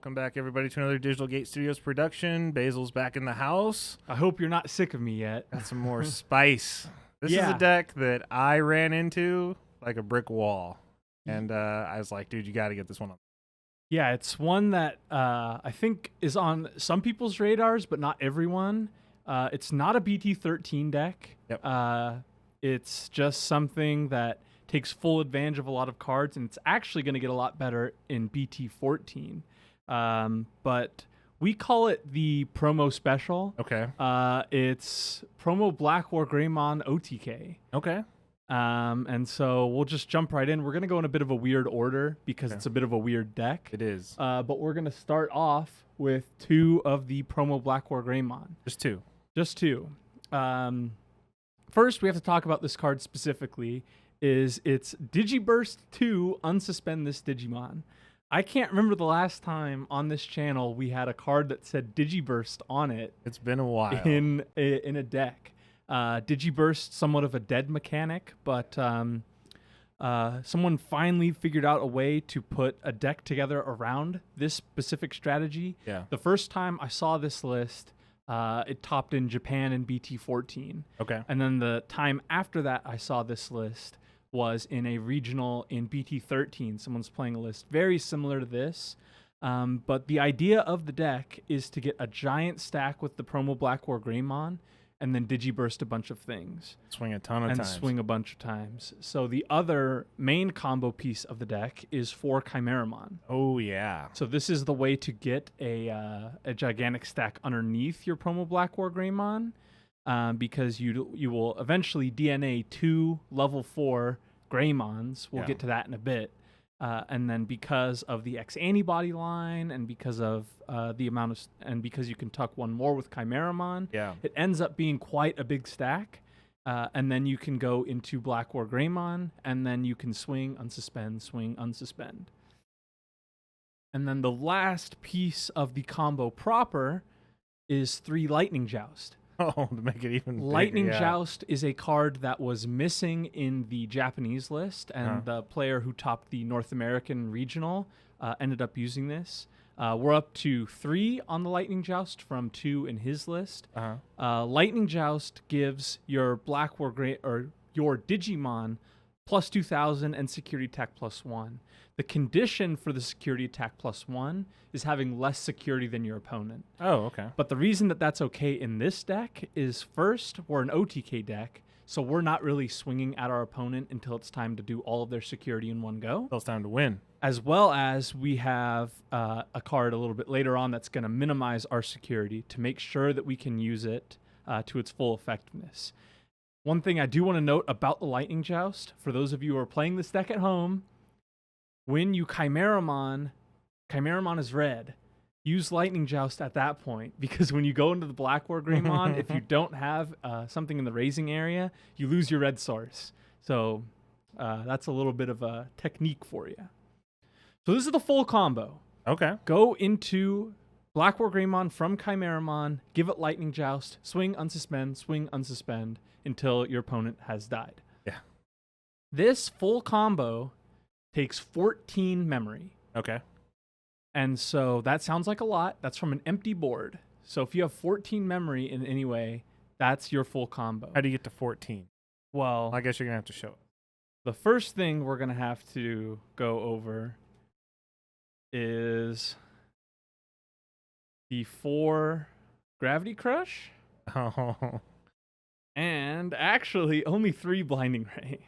Welcome back, everybody, to another Digital Gate Studios production. Basil's back in the house. I hope you're not sick of me yet. Got some more spice. This is a Yeah. deck that I ran into like a brick wall. And I was like, dude, you got to get this one on. Yeah, it's one that I think is on some people's radars, but not everyone. It's not a BT13 deck. Yep. It's just something that takes full advantage of a lot of cards, and it's actually going to get a lot better in BT14. But we call it the promo special. Okay. It's promo BlackWargreymon OTK. Okay. And so we'll just jump right in. We're going to go in a bit of a weird order because it's a bit of a weird deck. It is. But we're going to start off with 2 of the promo BlackWargreymon. Just 2. Just 2. First, we have to talk about this card specifically. It's Digiburst 2, Unsuspend This Digimon. I can't remember the last time on this channel we had a card that said Digiburst on it. It's been a while. In a deck. Digiburst, somewhat of a dead mechanic, but someone finally figured out a way to put a deck together around this specific strategy. Yeah. The first time I saw this list, it topped in Japan in BT14. Okay. And then the time after that I saw this list was in a regional in BT13. Someone's playing a list very similar to this. But the idea of the deck is to get a giant stack with the promo BlackWargreymon and then Digiburst a bunch of things. Swing a ton of and times. swing a bunch of times. So the other main combo piece of the deck is for Chimeramon. Oh, yeah. So this is the way to get a gigantic stack underneath your promo BlackWargreymon, because you will eventually DNA 2 level 4 Greymons. We'll get to that in a bit. And then because of the X antibody line and because of the amount of and because you can tuck one more with Chimeramon, it ends up being quite a big stack. And then you can go into BlackWargreymon, and then you can swing, unsuspend, swing, unsuspend. And then the last piece of the combo proper is 3 Lightning Joust. Oh, to make it even bigger, Lightning Joust is a card that was missing in the Japanese list, and the player who topped the North American regional ended up using this. We're up to 3 on the Lightning Joust from 2 in his list. Lightning Joust gives your your Digimon plus 2,000 and security attack plus 1. The condition for the security attack plus 1 is having less security than your opponent. Oh, okay. But the reason that that's okay in this deck is, first, we're an OTK deck, so we're not really swinging at our opponent until it's time to do all of their security in one go. Well, it's time to win. As well as we have a card a little bit later on that's going to minimize our security to make sure that we can use it to its full effectiveness. One thing I do want to note about the Lightning Joust, for those of you who are playing this deck at home, when you Chimeramon is red. Use Lightning Joust at that point, because when you go into the BlackWargreymon, if you don't have something in the raising area, you lose your red source. So that's a little bit of a technique for you. So this is the full combo. Okay. Go into BlackWargreymon from Chimeramon, give it Lightning Joust, swing, unsuspend until your opponent has died. Yeah. This full combo takes 14 memory. Okay. And so that sounds like a lot. That's from an empty board. So if you have 14 memory in any way, that's your full combo. How do you get to 14? Well, I guess you're going to have to show it. The first thing we're going to have to go over is the 4 Gravity Crush. Oh. And actually only 3 Blinding Ray.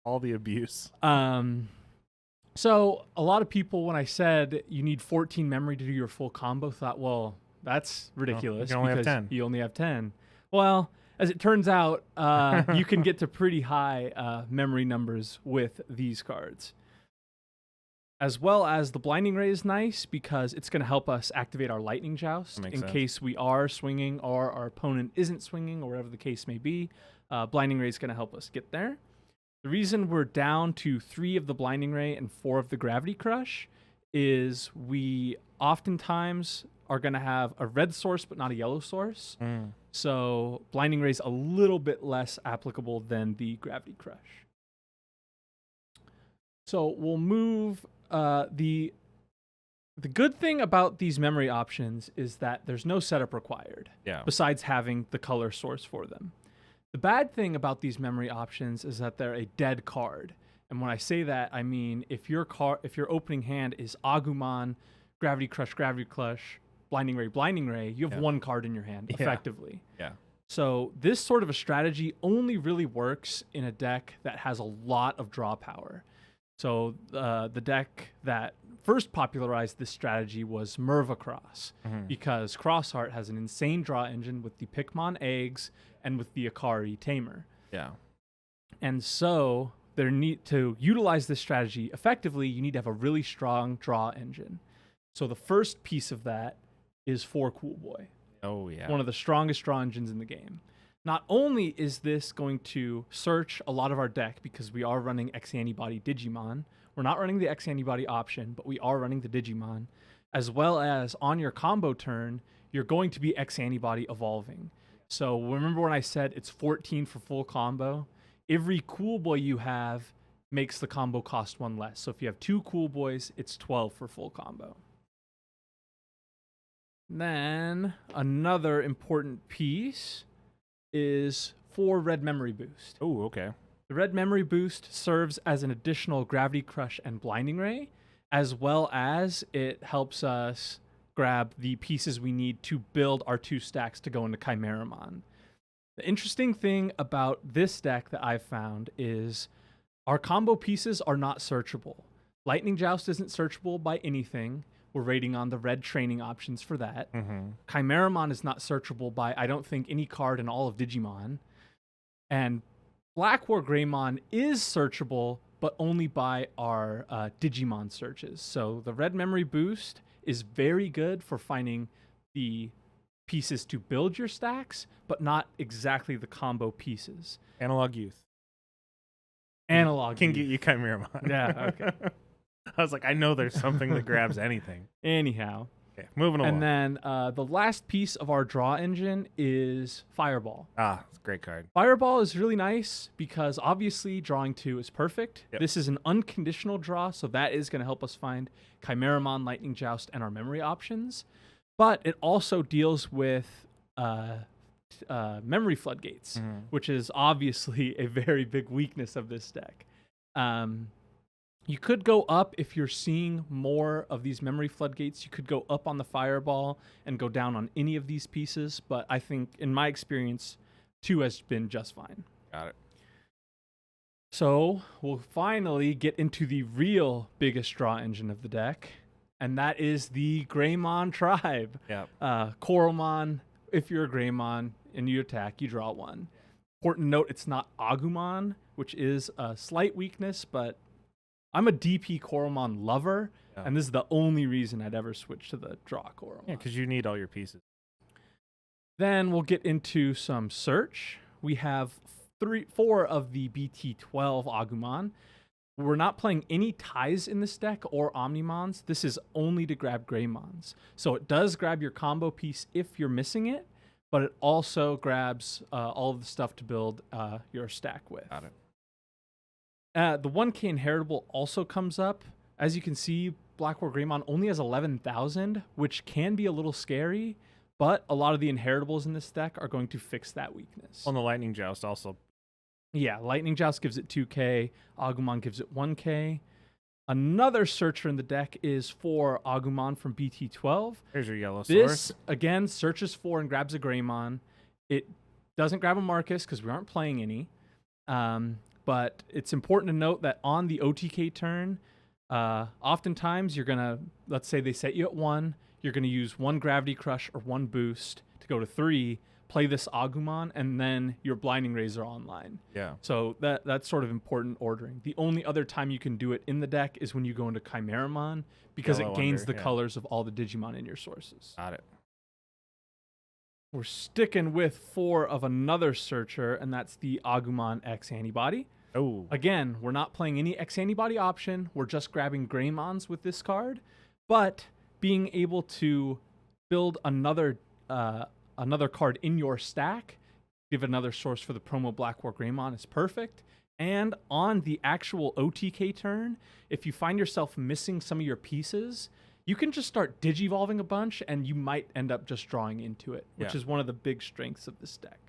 All the abuse. So a lot of people, when I said you need 14 memory to do your full combo, thought, well, that's ridiculous. You only have because 10. You only have 10. Well, as it turns out, you can get to pretty high memory numbers with these cards. As well as the Blinding Ray is nice because it's going to help us activate our Lightning Joust in case we are swinging or our opponent isn't swinging, or whatever the case may be. Blinding Ray is going to help us get there. The reason we're down to 3 of the Blinding Ray and 4 of the Gravity Crush is we oftentimes are going to have a red source but not a yellow source. So Blinding Ray is a little bit less applicable than the Gravity Crush. So we'll move the The good thing about these memory options is that there's no setup required, Yeah. besides having the color source for them. The bad thing about these memory options is that they're a dead card. And when I say that, I mean if your opening hand is Agumon, Gravity Crush, Blinding Ray, you have one card in your hand, effectively. Yeah. So this sort of a strategy only really works in a deck that has a lot of draw power. So the deck that first popularized this strategy was Mervacross, because Crossheart has an insane draw engine with the Pikmon eggs and with the Akari Tamer. Yeah. And so there need to utilize this strategy effectively, you need to have a really strong draw engine. So the first piece of that is 4 Cool Boy. Oh, yeah. One of the strongest draw engines in the game. Not only is this going to search a lot of our deck because we are running X-Antibody Digimon, we're not running the X-Antibody option, but we are running the Digimon, as well as on your combo turn, you're going to be X-Antibody evolving. So remember when I said it's 14 for full combo? Every Cool Boy you have makes the combo cost 1 less. So if you have 2 Cool Boys, it's 12 for full combo. Then another important piece is 4 Red Memory Boost. Oh, okay. The Red Memory Boost serves as an additional Gravity Crush and Blinding Ray, as well as it helps us grab the pieces we need to build our 2 stacks to go into Chimeramon. The interesting thing about this deck that I've found is our combo pieces are not searchable. Lightning Joust isn't searchable by anything. We're rating on the red training options for that. Chimeramon is not searchable by, I don't think, any card in all of Digimon. And BlackWargreymon is searchable, but only by our Digimon searches. So the Red Memory Boost is very good for finding the pieces to build your stacks, but not exactly the combo pieces. Analog Youth. Analog Can Youth. get you Chimeramon. Yeah, okay. I was like, I know there's something that grabs anything. Anyhow. Okay, moving along. And then the last piece of our draw engine is Fireball. Ah, it's a great card. Fireball is really nice because obviously drawing 2 is perfect. Yep. This is an unconditional draw, so that is going to help us find Chimeramon, Lightning Joust, and our memory options. But it also deals with memory floodgates, which is obviously a very big weakness of this deck. You could go up if you're seeing more of these memory floodgates. You could go up on the Fireball and go down on any of these pieces, but I think, in my experience, 2 has been just fine. Got it. So we'll finally get into the real biggest draw engine of the deck, and that is the Greymon Tribe. Yep. Coralmon, if you're a Greymon and you attack, you draw 1. Important note, it's not Agumon, which is a slight weakness, but I'm a DP Coralmon lover, and this is the only reason I'd ever switch to the draw Coralmon. Yeah, because you need all your pieces. Then we'll get into some search. We have 4 of the BT12 Agumon. We're not playing any ties in this deck or Omnimons. This is only to grab Greymons. So it does grab your combo piece if you're missing it, but it also grabs all of the stuff to build your stack with. Got it. The 1K inheritable also comes up. As you can see, BlackWargreymon only has 11,000, which can be a little scary, but a lot of the inheritables in this deck are going to fix that weakness. On the Lightning Joust also. Yeah, Lightning Joust gives it 2K, Agumon gives it 1K. Another searcher in the deck is for Agumon from BT12. Here's your yellow This, source. again, searches for and grabs a Greymon. It doesn't grab a Marcus because we aren't playing any. But it's important to note that on the OTK turn, oftentimes you're going to, let's say they set you at 1, you're going to use 1 Gravity Crush or 1 Boost to go to 3, play this Agumon, and then your Blinding Rays are online. Yeah. So that's sort of important ordering. The only other time you can do it in the deck is when you go into Chimeramon, because Yellow it gains under, the colors of all the Digimon in your sources. Got it. We're sticking with 4 of another searcher, and that's the Agumon X Antibody. Oh. Again, we're not playing any X Antibody option. We're just grabbing Greymons with this card. But being able to build another card in your stack, give another source for the promo BlackWargreymon is perfect. And on the actual OTK turn, if you find yourself missing some of your pieces, you can just start digivolving a bunch, and you might end up just drawing into it, which is one of the big strengths of this deck.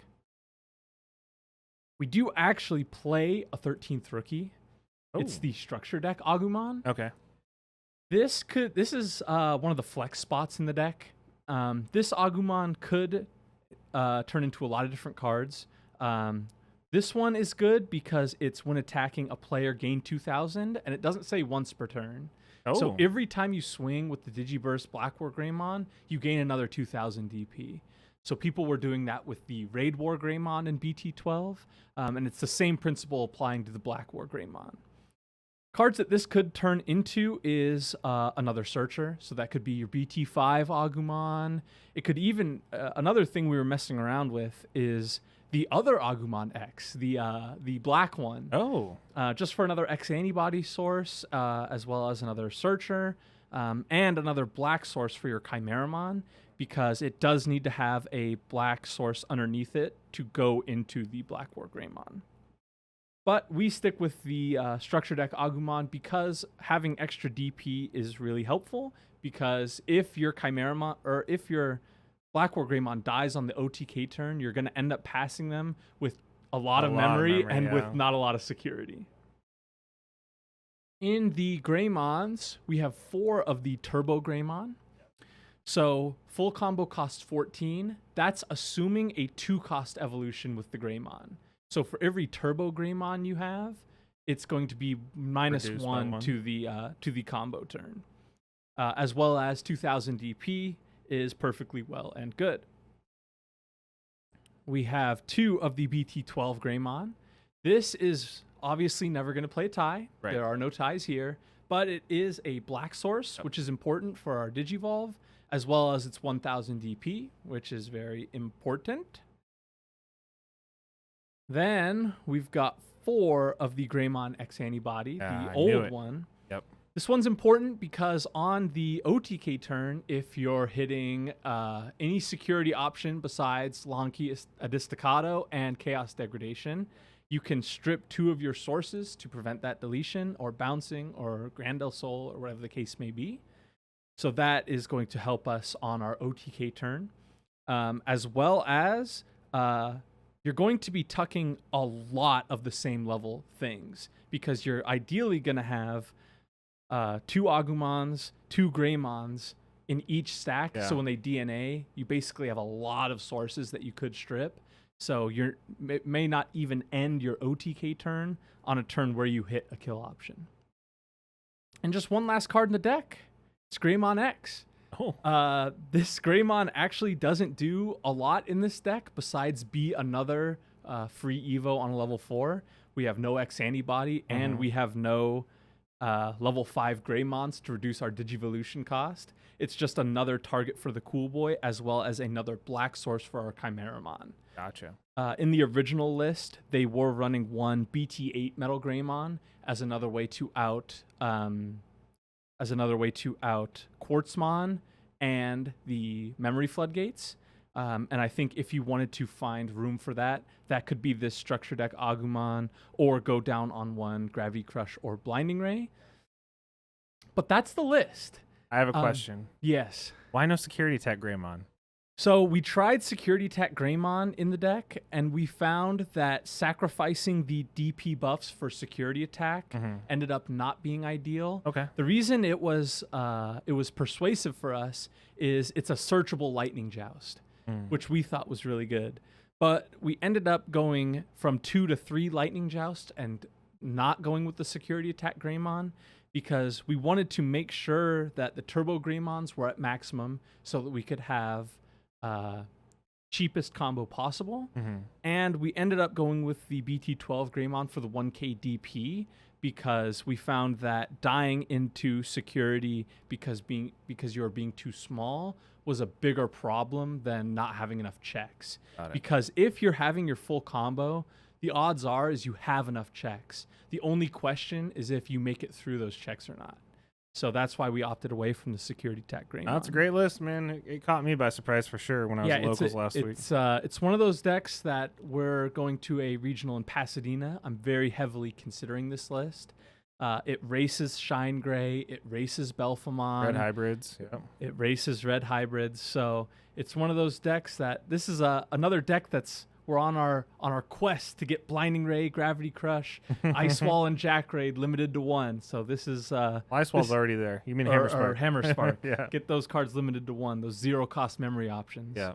We do actually play a 13th rookie. Oh. It's the structure deck Agumon. Okay. This is one of the flex spots in the deck. This Agumon could turn into a lot of different cards. This one is good because it's when attacking a player gain 2,000, and it doesn't say once per turn. Oh. So every time you swing with the Digiburst BlackWargreymon, you gain another 2,000 DP. So people were doing that with the BlackWargreymon in BT12, and it's the same principle applying to the BlackWargreymon. Cards that this could turn into is another Searcher, so that could be your BT5 Agumon. It could even, another thing we were messing around with is the other Agumon X, the black one. Oh. Just for another X antibody source, as well as another Searcher, and another black source for your Chimeramon, because it does need to have a black source underneath it to go into the BlackWargreymon. But we stick with the structure deck Agumon because having extra DP is really helpful, because if your Chimeramon, or if your BlackWargreymon dies on the OTK turn, you're going to end up passing them with a lot of memory and with not a lot of security. In the Greymons, we have 4 of the Turbo Greymon. So full combo costs 14. That's assuming a 2-cost evolution with the Greymon. So for every Turbo Greymon you have, it's going to be -1 to the combo turn, as well as 2,000 DP is perfectly well and good. We have 2 of the BT12 Greymon. This is obviously never going to play a tie. Right. There are no ties here, but it is a black source, which is important for our Digivolve, as well as its 1,000 DP, which is very important. Then we've got 4 of the Greymon X Antibody, the old one. Yep. This one's important because on the OTK turn, if you're hitting any security option besides Long-Key Adistacado and Chaos Degradation, you can strip 2 of your sources to prevent that deletion, or bouncing, or Grand El Sol, or whatever the case may be. So that is going to help us on our OTK turn, as well as you're going to be tucking a lot of the same level things, because you're ideally going to have 2 Agumons, 2 Greymons in each stack. Yeah. So when they DNA, you basically have a lot of sources that you could strip. So it may not even end your OTK turn on a turn where you hit a kill option. And just one last card in the deck. It's Greymon X. Oh. This Greymon actually doesn't do a lot in this deck besides be another free Evo on level 4. We have no X antibody, and we have no level 5 Greymons to reduce our Digivolution cost. It's just another target for the Cool Boy, as well as another black source for our Chimeramon. Gotcha. In the original list, they were running 1 BT8 Metal Greymon as another way to out Quartzmon and the Memory Floodgates. And I think if you wanted to find room for that, that could be this structure deck Agumon, or go down on 1 Gravity Crush or Blinding Ray. But that's the list. I have a question. Yes. Why no Security Tech Greymon? So we tried Security Tech Greymon in the deck, and we found that sacrificing the DP buffs for Security Attack ended up not being ideal. Okay. The reason it was persuasive for us is it's a searchable Lightning Joust, which we thought was really good. But we ended up going from 2 to 3 Lightning Joust and not going with the Security Attack Greymon, because we wanted to make sure that the Turbo Greymons were at maximum so that we could have cheapest combo possible. And we ended up going with the BT12 Greymon for the 1k DP, because we found that dying into security because you were being too small was a bigger problem than not having enough checks. Because if you're having your full combo, the odds are is you have enough checks. The only question is if you make it through those checks or not. So that's why we opted away from the Security Tech Greymon. That's a great list, man. It caught me by surprise for sure when I was at locals last week. It's one of those decks that we're going to a regional in Pasadena. I'm very heavily considering this list. It races Shine Gray. It races Belphemon. Red hybrids. Yeah. It races red hybrids. So it's one of those decks that this is another deck that's we're on our quest to get Blinding Ray, Gravity Crush, Ice Wall, and Jack Raid limited to 1. So this is Ice Wall's already there. You mean Hammer Spark? Or Hammer Spark. Yeah. Get those cards limited to 1. Those 0 cost memory options. Yeah.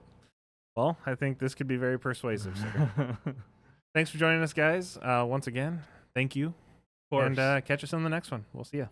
Well, I think this could be very persuasive. So. Thanks for joining us, guys. Once again, thank you. Of course. And catch us on the next one. We'll see you.